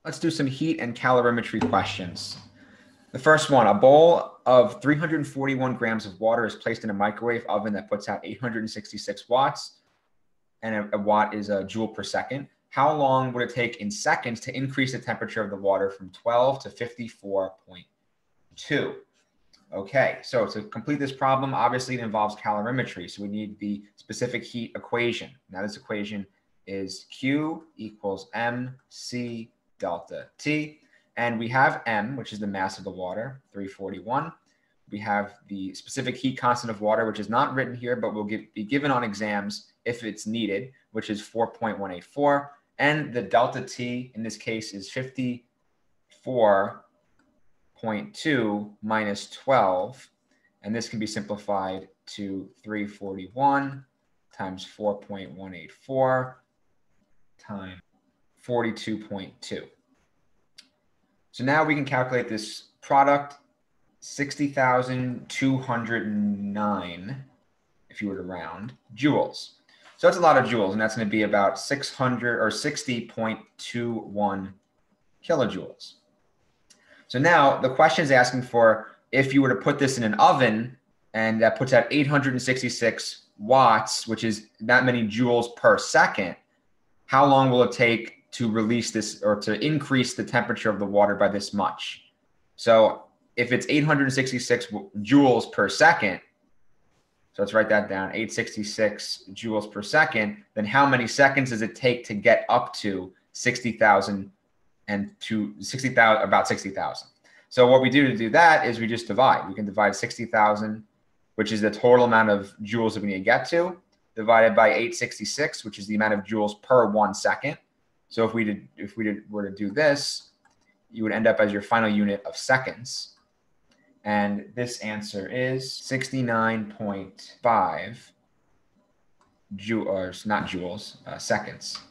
Let's do some heat and calorimetry questions. The first one, a bowl of 341 grams of water is placed in a microwave oven that puts out 866 watts, and a watt is a joule per second. How long would it take in seconds to increase the temperature of the water from 12 to 54.2? Okay, so to complete this problem, obviously it involves calorimetry. So we need the specific heat equation. Now this equation is Q equals mc delta T. And we have M, which is the mass of the water, 341. We have the specific heat constant of water, which is not written here, but will be given on exams if it's needed, which is 4.184. And the delta T in this case is 54.2 minus 12. And this can be simplified to 341 times 4.184 times 42.2. So now we can calculate this product, 60,209, if you were to round, joules. So that's a lot of joules, and that's going to be about 600 or 60.21 kilojoules. So now the question is asking for if you were to put this in an oven and that puts out 866 watts, which is that many joules per second, how long will it take to release this or to increase the temperature of the water by this much? So if it's 866 joules per second, so let's write that down, 866 joules per second, then how many seconds does it take to get up to 60,000 and to 60,000, about 60,000? So what we do to do that is we just divide. We can divide 60,000, which is the total amount of joules that we need to get to, divided by 866, which is the amount of joules per 1 second. So if we were to do this, you would end up as your final unit of seconds. And this answer is 69.5 joules, not joules, seconds.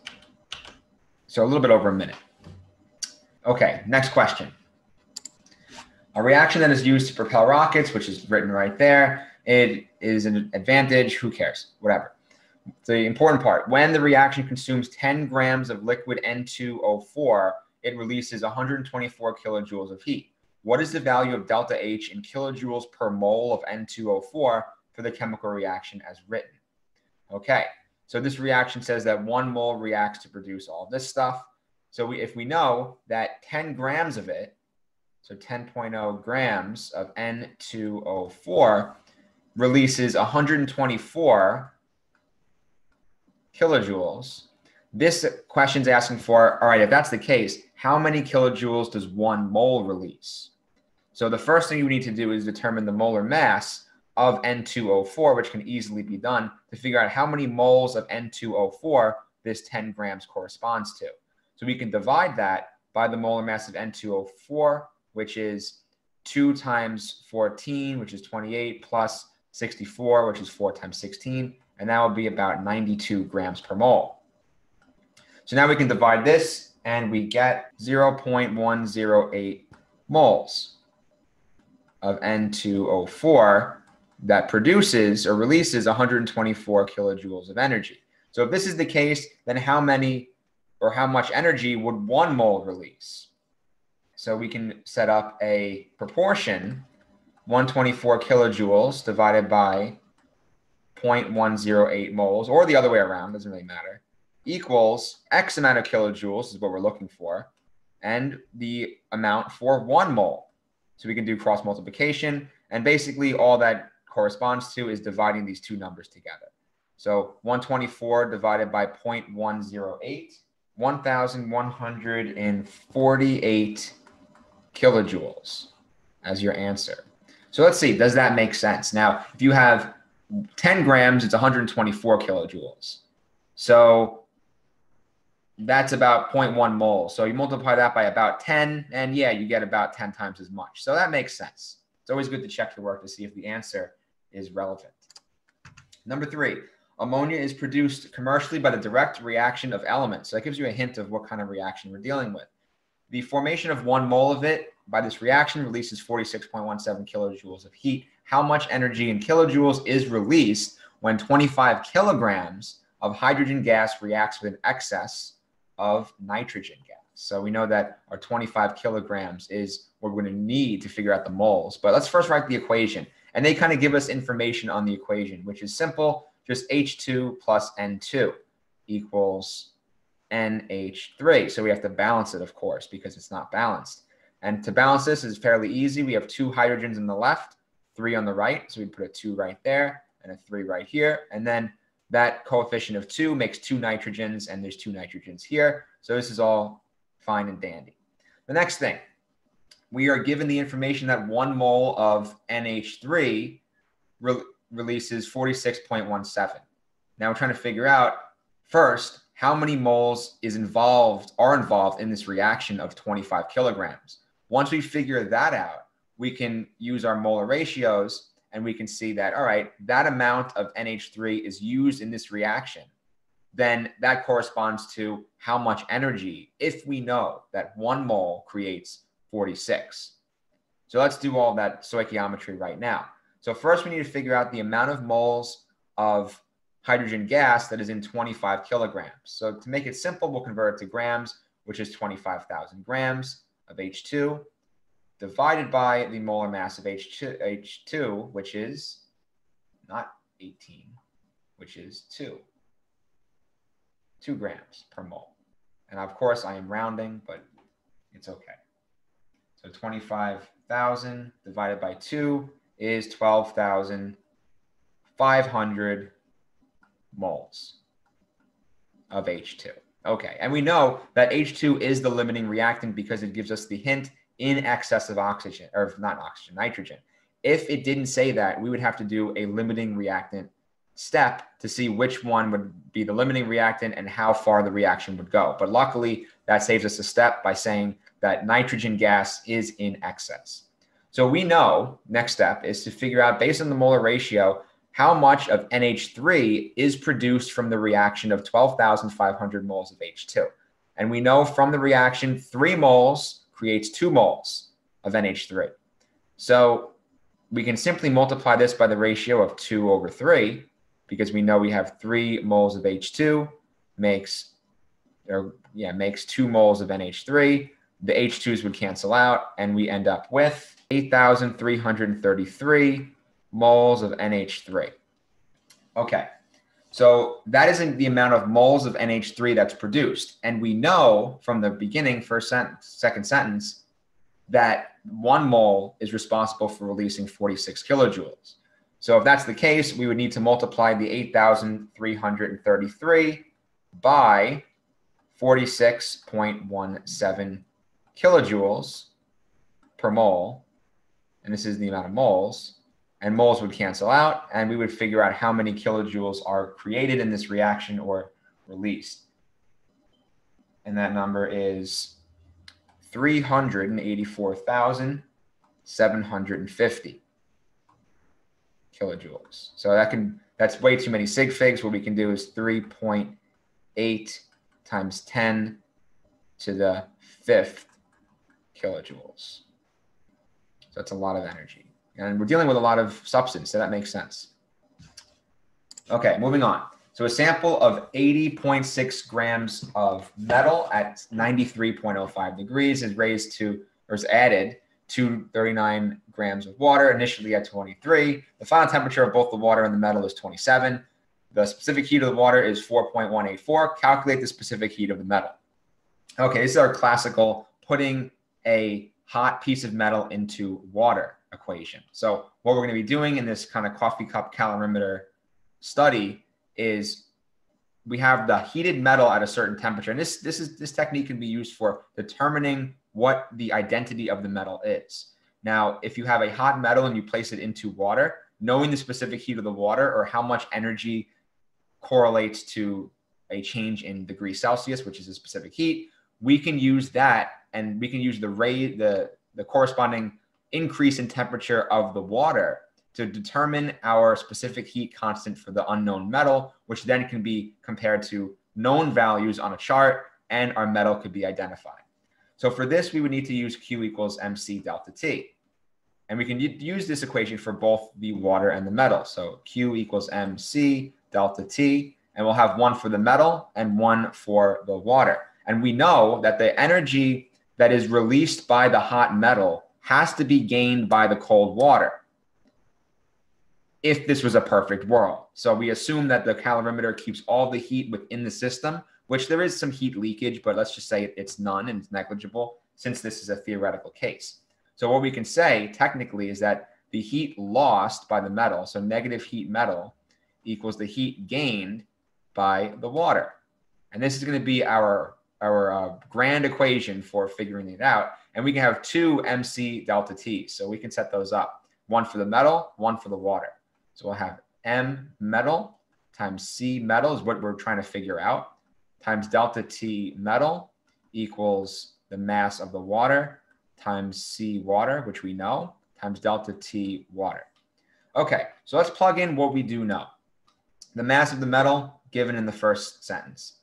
So a little bit over a minute. Okay, next question. A reaction that is used to propel rockets, which is written right there, it is an advantage, who cares, whatever. The important part, when the reaction consumes 10 grams of liquid N2O4, it releases 124 kilojoules of heat. What is the value of delta H in kilojoules per mole of N2O4 for the chemical reaction as written? Okay, so this reaction says that 1 mole reacts to produce all this stuff. So if we know that 10 grams of it, so 10.0 grams of N2O4 releases 124 kilojoules. This question's asking for, all right, if that's the case, how many kilojoules does 1 mole release? So the first thing you need to do is determine the molar mass of N2O4, which can easily be done to figure out how many moles of N2O4 this 10 grams corresponds to. So we can divide that by the molar mass of N2O4, which is 2 times 14, which is 28, plus 64, which is 4 times 16, and that will be about 92 grams per mole. So now we can divide this, and we get 0.108 moles of N2O4 that produces or releases 124 kilojoules of energy. So if this is the case, then how many or how much energy would 1 mole release? So we can set up a proportion, 124 kilojoules divided by 0.108 moles, or the other way around, doesn't really matter, equals X amount of kilojoules is what we're looking for, and the amount for 1 mole. So we can do cross multiplication, and basically all that corresponds to is dividing these two numbers together. So 124 divided by 0.108, 1,148 kilojoules as your answer. So let's see, does that make sense? Now, if you have 10 grams, it's 124 kilojoules. So that's about 0.1 mole. So you multiply that by about 10, and yeah, you get about 10 times as much. So that makes sense. It's always good to check your work to see if the answer is relevant. Number 3, ammonia is produced commercially by the direct reaction of elements. So that gives you a hint of what kind of reaction we're dealing with. The formation of 1 mole of it by this reaction releases 46.17 kilojoules of heat. How much energy in kilojoules is released when 25 kilograms of hydrogen gas reacts with an excess of nitrogen gas? So we know that our 25 kilograms is what we're going to need to figure out the moles. But let's first write the equation. And they kind of give us information on the equation, which is simple. Just H2 plus N2 equals NH3. So we have to balance it, of course, because it's not balanced. And to balance this is fairly easy. We have 2 hydrogens on the left, 3 on the right. So we put a 2 right there and a 3 right here. And then that coefficient of 2 makes 2 nitrogens, and there's 2 nitrogens here. So this is all fine and dandy. The next thing, we are given the information that 1 mole of NH3 releases 46.17. Now we're trying to figure out first how many moles are involved in this reaction of 25 kilograms. Once we figure that out, we can use our molar ratios and we can see that, all right, that amount of NH3 is used in this reaction. Then that corresponds to how much energy, if we know that 1 mole creates 46. So let's do all that stoichiometry right now. So first we need to figure out the amount of moles of hydrogen gas that is in 25 kilograms. So to make it simple, we'll convert it to grams, which is 25,000 grams of H2, divided by the molar mass of H2, which is not 18, which is 2 grams per mole. And of course, I am rounding, but it's okay. So 25,000 divided by 2 is 12,500 moles of H2. Okay, and we know that H2 is the limiting reactant because it gives us the hint in excess of oxygen, or not oxygen, nitrogen. If it didn't say that, we would have to do a limiting reactant step to see which one would be the limiting reactant and how far the reaction would go. But luckily, that saves us a step by saying that nitrogen gas is in excess. So we know, next step is to figure out, based on the molar ratio, how much of NH3 is produced from the reaction of 12,500 moles of H2. And we know from the reaction, 3 moles creates 2 moles of NH3. So we can simply multiply this by the ratio of 2 over 3, because we know we have 3 moles of H2 makes 2 moles of NH3. The H2s would cancel out, and we end up with 8,333 moles of NH3. Okay, so that isn't the amount of moles of NH3 that's produced. And we know from the beginning, second sentence, that 1 mole is responsible for releasing 46 kilojoules. So if that's the case, we would need to multiply the 8,333 by 46.17 kilojoules per mole. And this is the amount of moles. And moles would cancel out, and we would figure out how many kilojoules are created in this reaction or released. And that number is 384,750 kilojoules. So that's way too many sig figs. What we can do is 3.8 times 10 to the 5th kilojoules. So that's a lot of energy. And we're dealing with a lot of substance, so that makes sense. Okay, moving on. So a sample of 80.6 grams of metal at 93.05 degrees is added to 39 grams of water, initially at 23. The final temperature of both the water and the metal is 27. The specific heat of the water is 4.184. Calculate the specific heat of the metal. Okay, this is our classical putting a hot piece of metal into water equation. So what we're going to be doing in this kind of coffee cup calorimeter study is we have the heated metal at a certain temperature. And this technique can be used for determining what the identity of the metal is. Now, if you have a hot metal and you place it into water, knowing the specific heat of the water or how much energy correlates to a change in degrees Celsius, which is a specific heat, we can use that, and we can use the corresponding increase in temperature of the water to determine our specific heat constant for the unknown metal, which then can be compared to known values on a chart, and our metal could be identified. So for this, we would need to use Q equals MC delta T. And we can use this equation for both the water and the metal. So Q equals MC delta T, and we'll have one for the metal and one for the water. And we know that the energy that is released by the hot metal has to be gained by the cold water if this was a perfect world. So we assume that the calorimeter keeps all the heat within the system, which there is some heat leakage, but let's just say it's none and it's negligible since this is a theoretical case. So what we can say technically is that the heat lost by the metal, so negative heat metal, equals the heat gained by the water. And this is going to be our grand equation for figuring it out. And we can have two MC delta T. So we can set those up. One for the metal, one for the water. So we'll have M metal times C metal is what we're trying to figure out, times delta T metal equals the mass of the water times C water, which we know, times delta T water. Okay, so let's plug in what we do know. The mass of the metal given in the first sentence,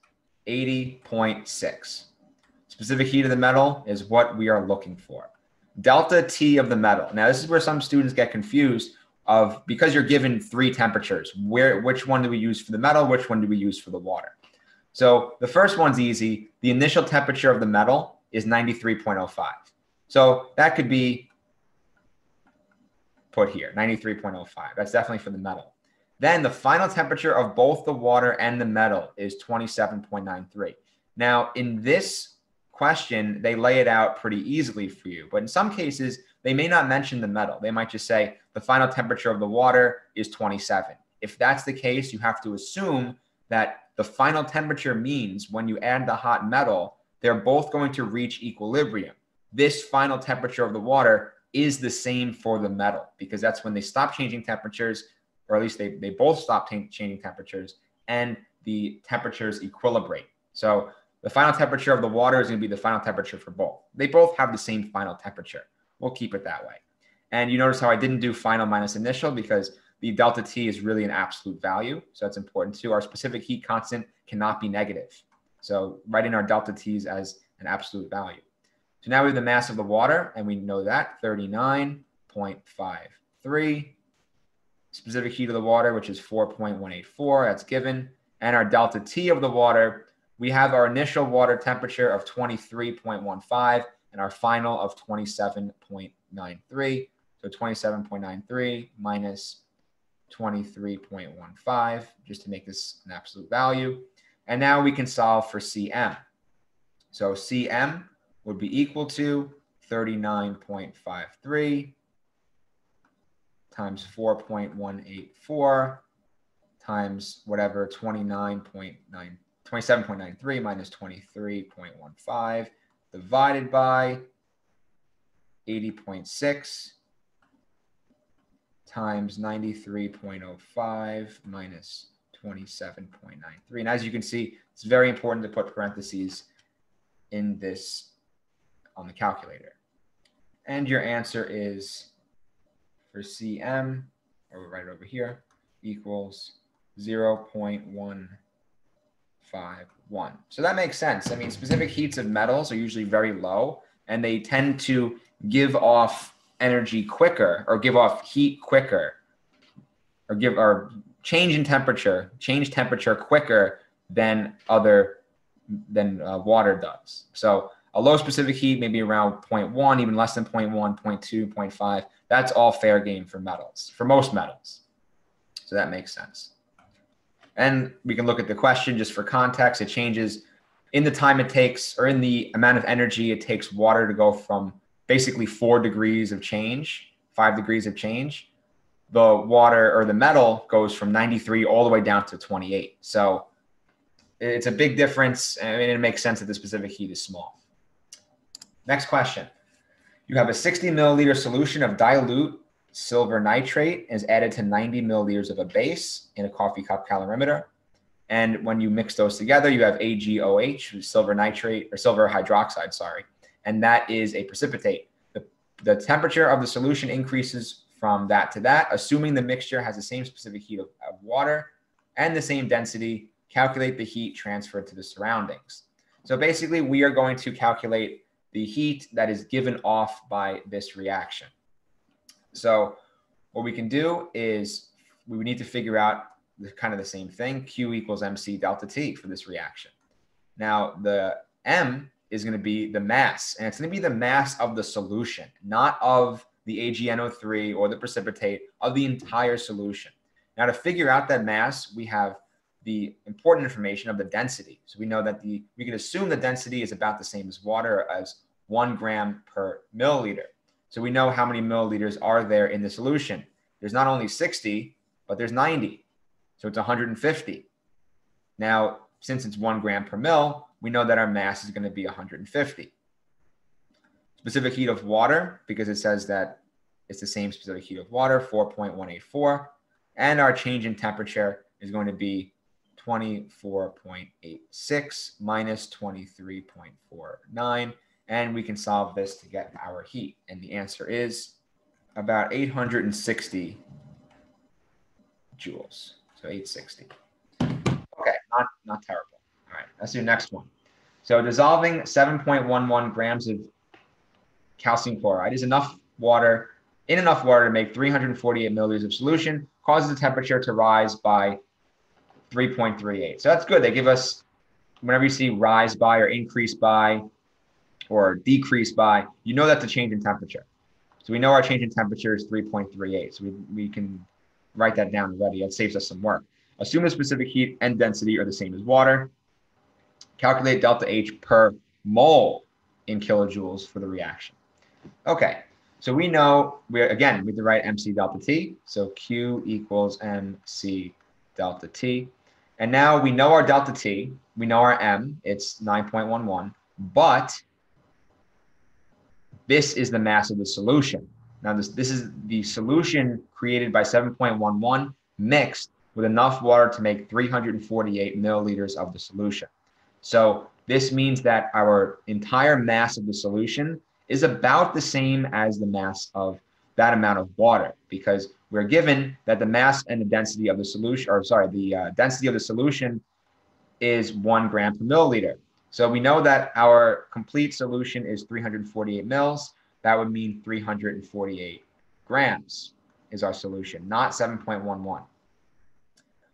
80.6. Specific heat of the metal is what we are looking for. Delta T of the metal. Now, this is where some students get confused of, because you're given three temperatures, which one do we use for the metal, which one do we use for the water? So the first one's easy. The initial temperature of the metal is 93.05. So that could be put here, 93.05. That's definitely for the metal. Then the final temperature of both the water and the metal is 27.93. Now, in this question, they lay it out pretty easily for you. But in some cases, they may not mention the metal. They might just say the final temperature of the water is 27. If that's the case, you have to assume that the final temperature means when you add the hot metal, they're both going to reach equilibrium. This final temperature of the water is the same for the metal because that's when they stop changing temperatures, or at least they both stop changing temperatures, and the temperatures equilibrate. So the final temperature of the water is going to be the final temperature for both. They both have the same final temperature. We'll keep it that way. And you notice how I didn't do final minus initial because the delta T is really an absolute value. So that's important too. Our specific heat constant cannot be negative. So writing our delta T's as an absolute value. So now we have the mass of the water, and we know that 39.53. Specific heat of the water, which is 4.184, that's given. And our delta T of the water, we have our initial water temperature of 23.15 and our final of 27.93. So 27.93 minus 23.15, just to make this an absolute value. And now we can solve for Cm. So Cm would be equal to 39.53 times 4.184 times whatever 27.93 minus 23.15 divided by 80.6 times 93.05 minus 27.93. And as you can see, it's very important to put parentheses in this on the calculator. And your answer is, for Cm, or we'll write it over here, equals 0.151. So that makes sense. I mean, specific heats of metals are usually very low, and they tend to give off energy quicker, or give off heat quicker, or change temperature quicker than water does. So a low specific heat, maybe around 0.1, even less than 0.1, 0.2, 0.5. That's all fair game for metals, for most metals. So that makes sense. And we can look at the question just for context. It changes in the time it takes, or in the amount of energy it takes water to go from basically 4 degrees of change, 5 degrees of change. The water, or the metal, goes from 93 all the way down to 28. So it's a big difference. I mean, it makes sense that the specific heat is small. Next question. You have a 60 milliliter solution of dilute silver nitrate is added to 90 milliliters of a base in a coffee cup calorimeter. And when you mix those together, you have AgOH, silver nitrate, or silver hydroxide, sorry. And that is a precipitate. The temperature of the solution increases from that to that, assuming the mixture has the same specific heat of water and the same density. Calculate the heat transferred to the surroundings. So basically, we are going to calculate the heat that is given off by this reaction. So what we can do is we would need to figure out kind of the same thing. Q equals MC delta T for this reaction. Now, the M is going to be the mass, and it's going to be the mass of the solution, not of the AgNO3 or the precipitate, of the entire solution. Now, to figure out that mass, we have the important information of the density. So we know that we can assume the density is about the same as water, as 1 gram per milliliter. So we know how many milliliters are there in the solution. There's not only 60, but there's 90. So it's 150. Now, since it's 1 gram per mil, we know that our mass is going to be 150. Specific heat of water, because it says that it's the same specific heat of water, 4.184. And our change in temperature is going to be 24.86 minus 23.49. And we can solve this to get our heat. And the answer is about 860 joules. So 860. Okay, not terrible. All right, let's do the next one. So dissolving 7.11 grams of calcium chloride is enough water to make 348 milliliters of solution, causes the temperature to rise by 3.38. So that's good. They give us, whenever you see rise by or increase by or decrease by, you know that's a change in temperature. So we know our change in temperature is 3.38. So we can write that down already. It saves us some work. Assume the specific heat and density are the same as water. Calculate delta H per mole in kilojoules for the reaction. Okay, so we know, we have to write MC delta T. So Q equals MC delta T. And now we know our delta T. We know our M. It's 9.11. But this is the mass of the solution. Now this is the solution created by 7.11 mixed with enough water to make 348 milliliters of the solution. So this means that our entire mass of the solution is about the same as the mass of that amount of water, because we're given that the mass and the density of the solution, density of the solution is 1 gram per milliliter. So we know that our complete solution is 348 mils. That would mean 348 grams is our solution, not 7.11.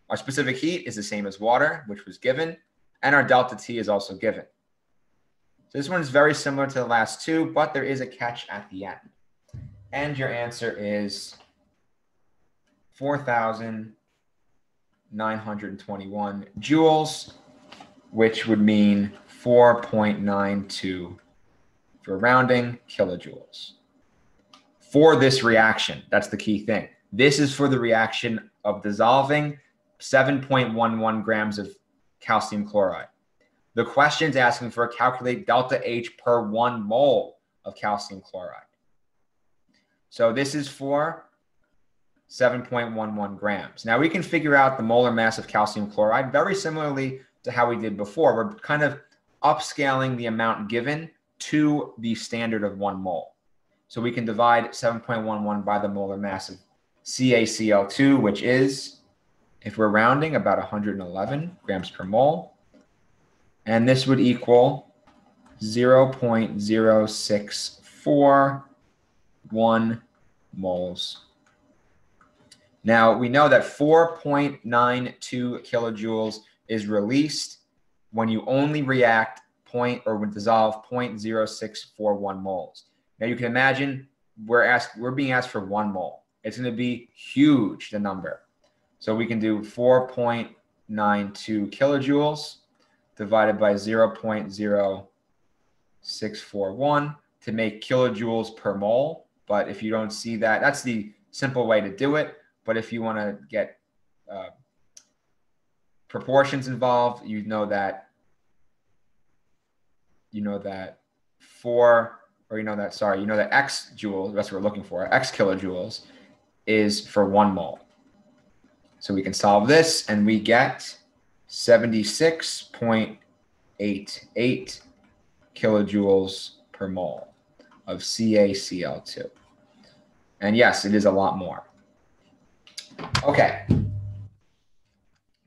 Our specific heat is the same as water, which was given, and our delta T is also given. So this one is very similar to the last two, but there is a catch at the end. And your answer is 4,921 joules, which would mean 4.92, for rounding, kilojoules. For this reaction, that's the key thing. This is for the reaction of dissolving 7.11 grams of calcium chloride. The question's asking for calculate delta H per 1 mole of calcium chloride. So this is for 7.11 grams. Now we can figure out the molar mass of calcium chloride very similarly to how we did before. We're kind of upscaling the amount given to the standard of 1 mole. So we can divide 7.11 by the molar mass of CaCl2, which is, if we're rounding, about 111 grams per mole. And this would equal 0.0641 moles. Now, we know that 4.92 kilojoules is released when you only react dissolve 0.0641 moles. Now, you can imagine we're being asked for 1 mole. It's going to be huge, the number. So we can do 4.92 kilojoules divided by 0.0641 to make kilojoules per mole. But if you don't see that, that's the simple way to do it. But if you want to get proportions involved, you know that X joules, that's what we're looking for, X kilojoules is for 1 mole. So we can solve this and we get 76.88 kilojoules per mole of CaCl2. And yes, it is a lot more. Okay.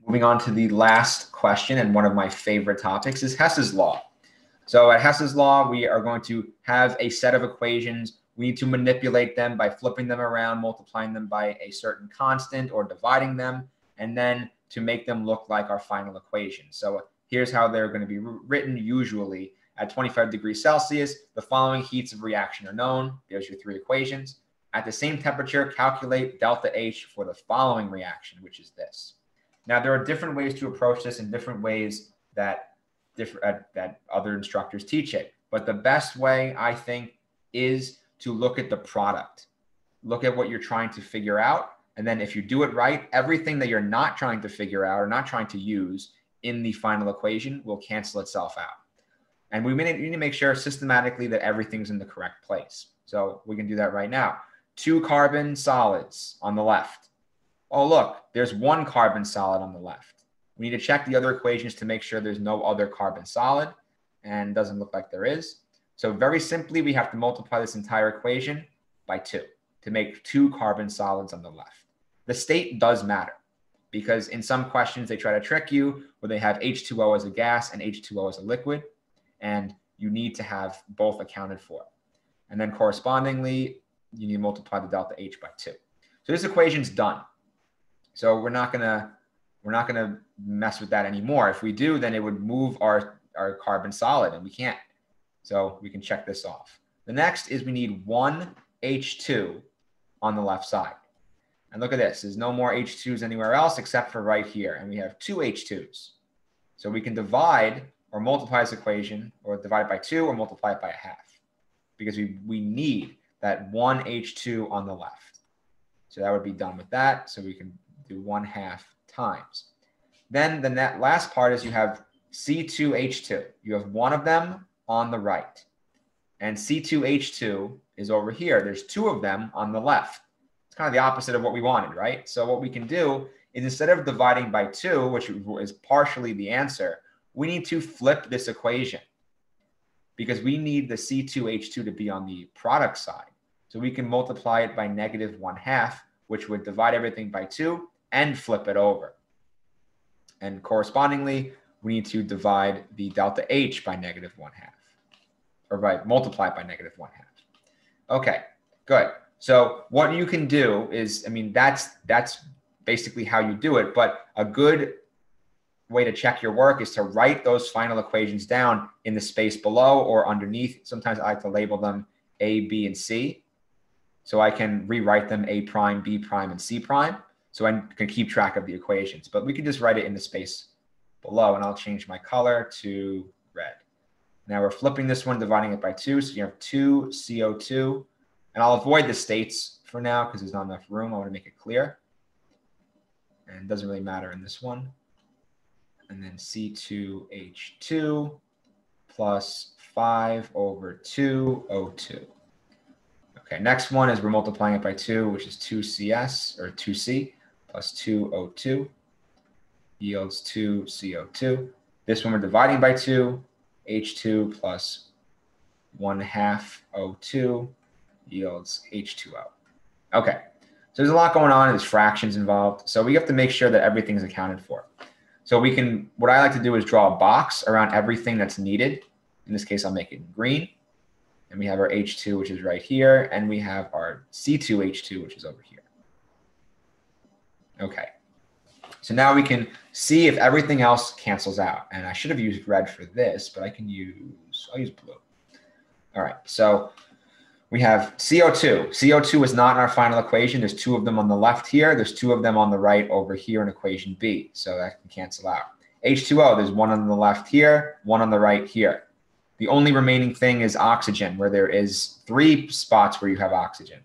Moving on to the last question, and one of my favorite topics is Hess's Law. So at Hess's Law, we are going to have a set of equations. We need to manipulate them by flipping them around, multiplying them by a certain constant or dividing them, and then to make them look like our final equation. So here's how they're going to be written usually. At 25 degrees Celsius, the following heats of reaction are known. There's your three equations. At the same temperature, calculate delta H for the following reaction, which is this. Now, there are different ways to approach this and different ways that other instructors teach it. But the best way, I think, is to look at the product. Look at what you're trying to figure out. And then if you do it right, everything that you're not trying to figure out or not trying to use in the final equation will cancel itself out. And we need to make sure systematically that everything's in the correct place. So we can do that right now. 2 carbon solids on the left. Oh, look, there's 1 carbon solid on the left. We need to check the other equations to make sure there's no other carbon solid, and it doesn't look like there is. So very simply, we have to multiply this entire equation by 2 to make 2 carbon solids on the left. The state does matter because in some questions, they try to trick you where they have H2O as a gas and H2O as a liquid, and you need to have both accounted for. And then correspondingly, you need to multiply the delta H by 2. So this equation's done. So we're not gonna mess with that anymore. If we do, then it would move our carbon solid, and we can't. So we can check this off. The next is we need 1 H2 on the left side. And look at this. There's no more H2s anywhere else except for right here. And we have 2 H2s. So we can divide or multiply this equation, or divide it by 2 or multiply it by 1/2. Because we need that 1 H2 on the left. So that would be done with that. So we can do 1/2 times. Then the last part is you have C2H2. You have 1 of them on the right. And C2H2 is over here. There's 2 of them on the left. It's kind of the opposite of what we wanted, right? So what we can do is instead of dividing by 2, which is partially the answer, we need to flip this equation because we need the C2H2 to be on the product side. So we can multiply it by -1/2, which would divide everything by 2 and flip it over. And correspondingly, we need to divide the delta H by -1/2, or multiply it by -1/2. Okay, good. So what you can do is, I mean, that's basically how you do it, but a good way to check your work is to write those final equations down in the space below or underneath. Sometimes I like to label them A, B, and C. So I can rewrite them A prime, B prime, and C prime. So I can keep track of the equations, but we can just write it in the space below, and I'll change my color to red. Now we're flipping this one, dividing it by 2. So you have 2 CO2, and I'll avoid the states for now because there's not enough room. I want to make it clear. And it doesn't really matter in this one. And then C2H2 plus 5/2 O2. Okay, next one is we're multiplying it by 2, which is 2CS or 2C plus 2 O2 yields 2 CO2. This one we're dividing by 2, H2 plus 1/2 O2 yields H2O. Okay, so there's a lot going on. There's fractions involved. So we have to make sure that everything's accounted for. So we can, what I like to do is draw a box around everything that's needed. In this case, I'll make it green. And we have our H2, which is right here. And we have our C2H2, which is over here. Okay. So now we can see if everything else cancels out. And I should have used red for this, but I'll use blue. All right. So we have CO2. CO2 is not in our final equation. There's 2 of them on the left here. There's 2 of them on the right over here in equation B. So that can cancel out. H2O, there's 1 on the left here, 1 on the right here. The only remaining thing is oxygen, where there is 3 spots where you have oxygen.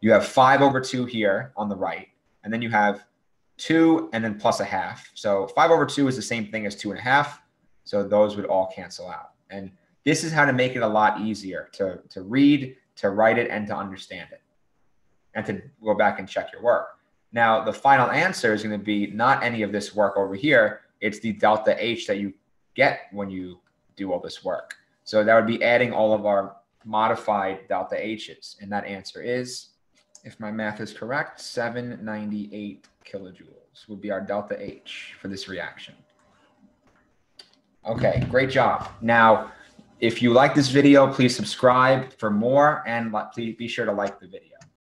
You have 5/2 here on the right, and then you have 2 and then plus 1/2. So 5/2 is the same thing as 2.5. So those would all cancel out. And this is how to make it a lot easier to read, to write it, and to understand it, and to go back and check your work. Now, the final answer is going to be not any of this work over here. It's the delta H that you get when you do all this work. So that would be adding all of our modified delta H's. And that answer is, if my math is correct, 798 kilojoules would be our delta H for this reaction. Okay, great job. Now, if you like this video, please subscribe for more, and please be sure to like the video.